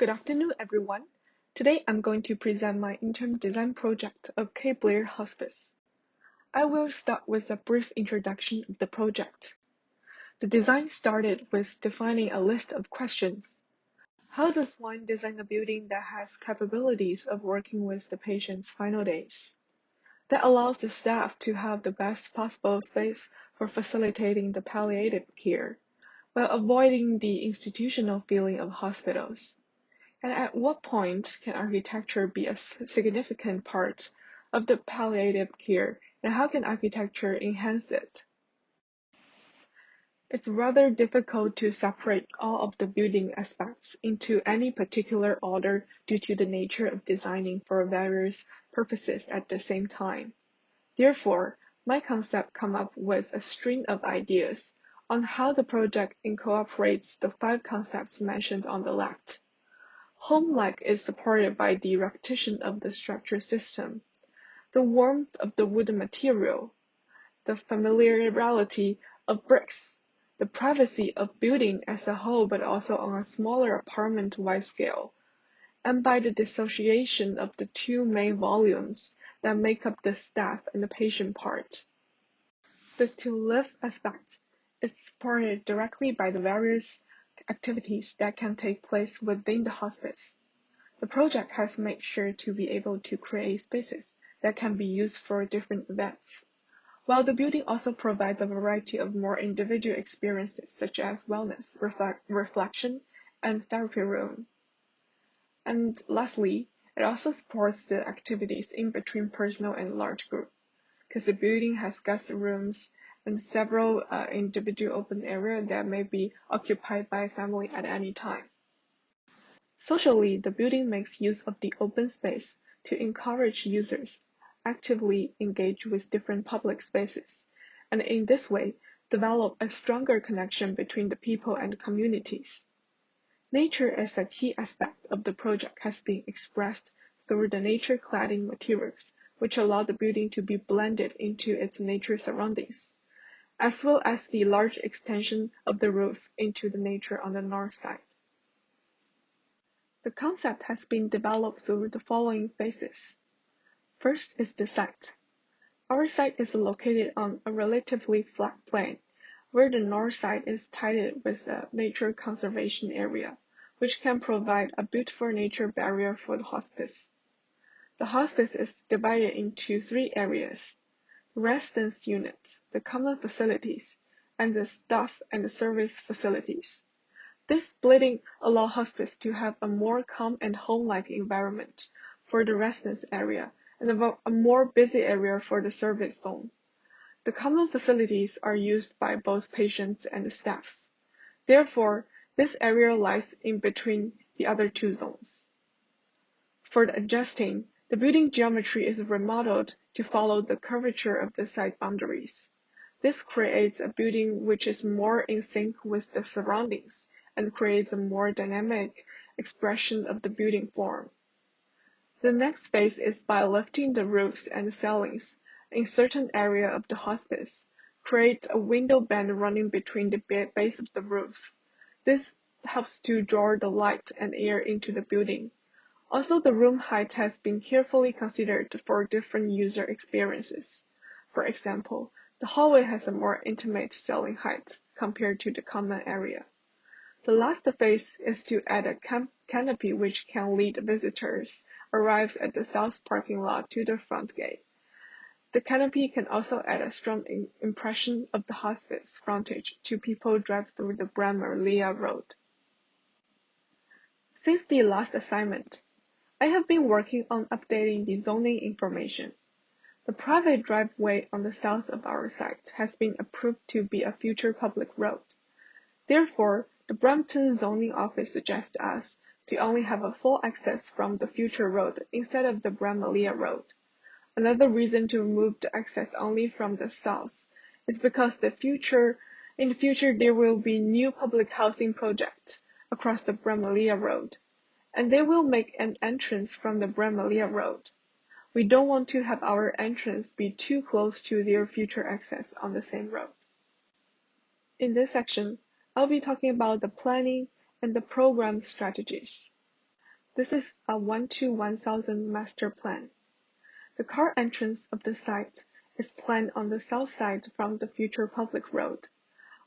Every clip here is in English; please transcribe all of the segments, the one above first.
Good afternoon, everyone. Today I'm going to present my interim design project of KBH Hospice. I will start with a brief introduction of the project. The design started with defining a list of questions. How does one design a building that has capabilities of working with the patient's final days? That allows the staff to have the best possible space for facilitating the palliative care, while avoiding the institutional feeling of hospitals. And at what point can architecture be a significant part of the palliative care, and how can architecture enhance it? It's rather difficult to separate all of the building aspects into any particular order due to the nature of designing for various purposes at the same time. Therefore, my concept come up with a string of ideas on how the project incorporates the 5 concepts mentioned on the left. Home-like is supported by the repetition of the structure system, the warmth of the wooden material, the familiarity of bricks, the privacy of building as a whole but also on a smaller apartment-wide scale, and by the dissociation of the 2 main volumes that make up the staff and the patient part. The to-live aspect is supported directly by the various activities that can take place within the hospice. The project has made sure to be able to create spaces that can be used for different events, while the building also provides a variety of more individual experiences such as wellness, reflection, and therapy room. And lastly, it also supports the activities in between personal and large group, because the building has guest rooms and several individual open areas that may be occupied by a family at any time. Socially, the building makes use of the open space to encourage users actively engage with different public spaces, and in this way, develop a stronger connection between the people and communities. Nature as a key aspect of the project has been expressed through the nature cladding materials, which allow the building to be blended into its nature surroundings, as well as the large extension of the roof into the nature on the north side. The concept has been developed through the following phases. First is the site. Our site is located on a relatively flat plain, where the north side is tied with a nature conservation area, which can provide a beautiful nature barrier for the hospice. The hospice is divided into 3 areas: the residence units, the common facilities, and the staff and the service facilities. This splitting allows hospice to have a more calm and home-like environment for the residence area and a more busy area for the service zone. The common facilities are used by both patients and the staffs. Therefore, this area lies in between the other 2 zones. For the adjusting, the building geometry is remodeled to follow the curvature of the site boundaries. This creates a building which is more in sync with the surroundings and creates a more dynamic expression of the building form. The next phase is by lifting the roofs and ceilings in certain area of the hospice, create a window band running between the base of the roof. This helps to draw the light and air into the building. Also, the room height has been carefully considered for different user experiences. For example, the hallway has a more intimate ceiling height compared to the common area. The last phase is to add a canopy which can lead visitors arrives at the south parking lot to the front gate. The canopy can also add a strong impression of the hospice frontage to people drive through the Brahmalia Road. Since the last assignment, I have been working on updating the zoning information. The private driveway on the south of our site has been approved to be a future public road. Therefore, the Brampton Zoning Office suggests us to only have a full access from the future road instead of the Brahmalia Road. Another reason to remove the access only from the south is because in the future there will be new public housing projects across the Brahmalia Road, and they will make an entrance from the Brahmalia Road. We don't want to have our entrance be too close to their future access on the same road. In this section, I'll be talking about the planning and the program strategies. This is a 1:1000 master plan. The car entrance of the site is planned on the south side from the future public road,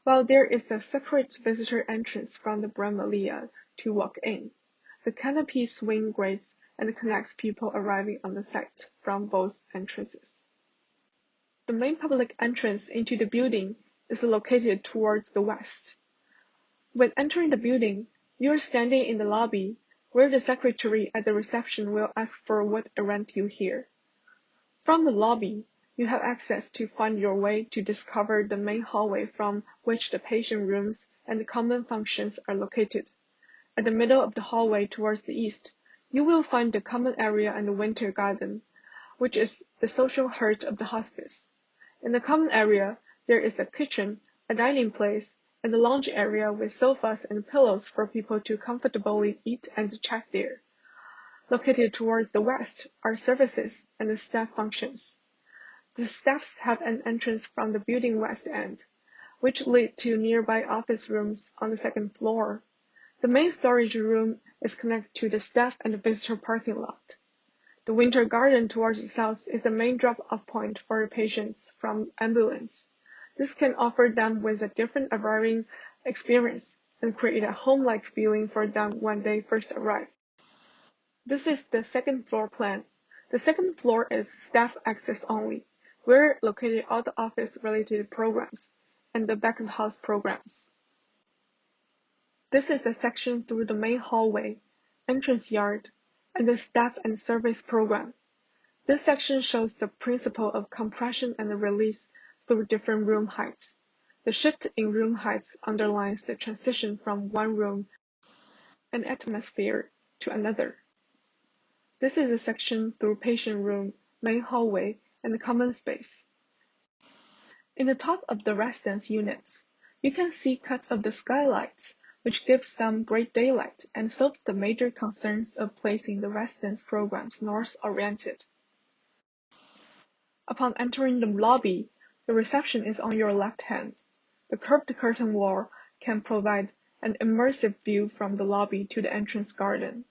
while there is a separate visitor entrance from the Brahmalia to walk in. The canopy swing grades and connects people arriving on the site from both entrances. The main public entrance into the building is located towards the west. When entering the building, you are standing in the lobby, where the secretary at the reception will ask for what errand you here. From the lobby, you have access to find your way to discover the main hallway from which the patient rooms and the common functions are located. At the middle of the hallway towards the east, you will find the common area and the winter garden, which is the social heart of the hospice. In the common area, there is a kitchen, a dining place, and a lounge area with sofas and pillows for people to comfortably eat and chat there. Located towards the west are services and the staff functions. The staffs have an entrance from the building west end, which lead to nearby office rooms on the second floor. The main storage room is connected to the staff and the visitor parking lot. The winter garden towards the south is the main drop-off point for patients from ambulance. This can offer them with a different arriving experience and create a home-like feeling for them when they first arrive. This is the second floor plan. The second floor is staff access only, where located all the office-related programs and the back-of-house programs. This is a section through the main hallway, entrance yard, and the staff and service program. This section shows the principle of compression and release through different room heights. The shift in room heights underlines the transition from one room and atmosphere to another. This is a section through patient room, main hallway, and the common space. In the top of the residence units, you can see cuts of the skylights, which gives them great daylight and solves the major concerns of placing the residence programs north-oriented. Upon entering the lobby, the reception is on your left hand. The curved curtain wall can provide an immersive view from the lobby to the entrance garden.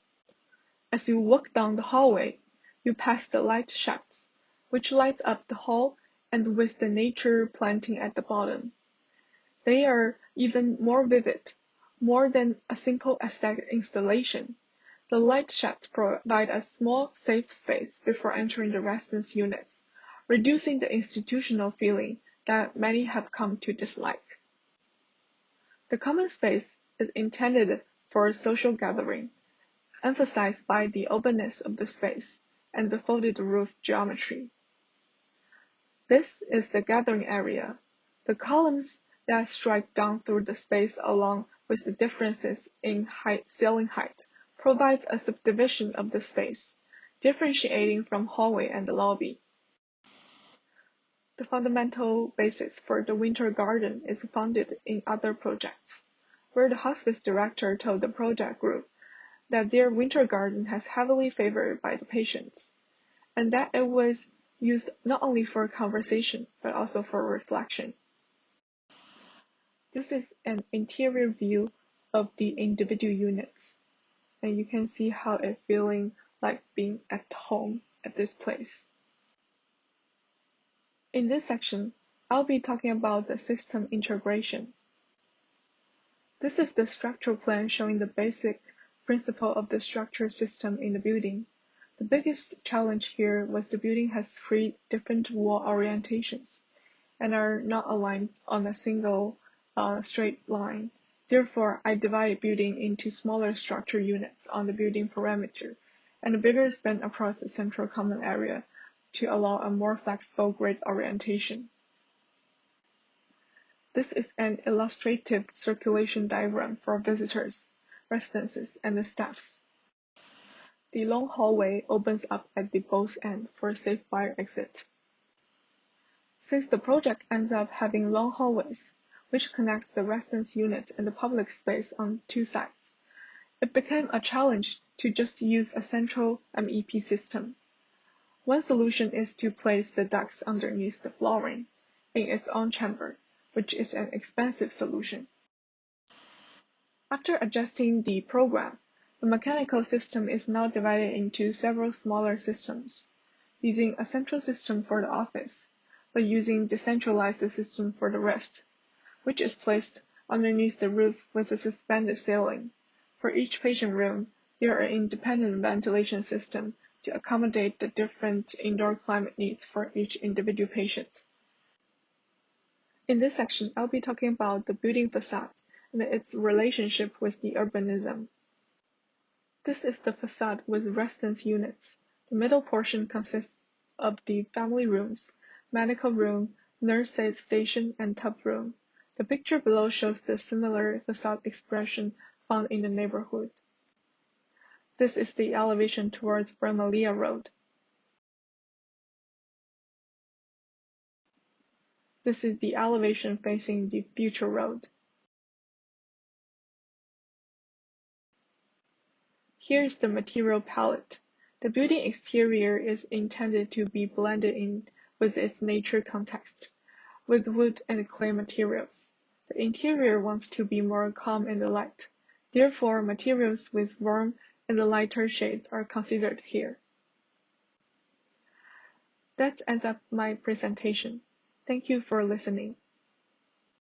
As you walk down the hallway, you pass the light shafts, which light up the hall and with the nature planting at the bottom. They are even more vivid, more than a simple aesthetic installation. The light shafts provide a small, safe space before entering the residence units, reducing the institutional feeling that many have come to dislike. The common space is intended for social gathering, emphasized by the openness of the space and the folded roof geometry. This is the gathering area. The columns that strike down through the space along with the differences in ceiling height provides a subdivision of the space, differentiating from hallway and the lobby. The fundamental basis for the winter garden is founded in other projects, where the hospice director told the project group that their winter garden has heavily favored by the patients, and that it was used not only for conversation, but also for reflection. This is an interior view of the individual units, and you can see how it's feeling like being at home at this place. In this section, I'll be talking about the system integration. This is the structural plan showing the basic principle of the structure system in the building. The biggest challenge here was the building has 3 different wall orientations and are not aligned on a single straight line. Therefore, I divide building into smaller structure units on the building perimeter and a bigger span across the central common area to allow a more flexible grid orientation. This is an illustrative circulation diagram for visitors, residents, and the staffs. The long hallway opens up at the both ends for a safe fire exit. Since the project ends up having long hallways, which connects the residence unit and the public space on 2 sides, it became a challenge to just use a central MEP system. One solution is to place the ducts underneath the flooring in its own chamber, which is an expensive solution. After adjusting the program, The mechanical system is now divided into several smaller systems, using a central system for the office, but using decentralized system for the rest, which is placed underneath the roof with a suspended ceiling. For each patient room, there are independent ventilation systems to accommodate the different indoor climate needs for each individual patient. In this section, I'll be talking about the building facade and its relationship with the urbanism. This is the facade with residence units. The middle portion consists of the family rooms, medical room, nurse aid station, and tub room. The picture below shows the similar facade expression found in the neighborhood. This is the elevation towards Brahmalia Road. This is the elevation facing the future road. Here is the material palette. The building exterior is intended to be blended in with its nature context, with wood and clay materials. The interior wants to be more calm in the light. Therefore, materials with warm and lighter shades are considered here. That ends up my presentation. Thank you for listening.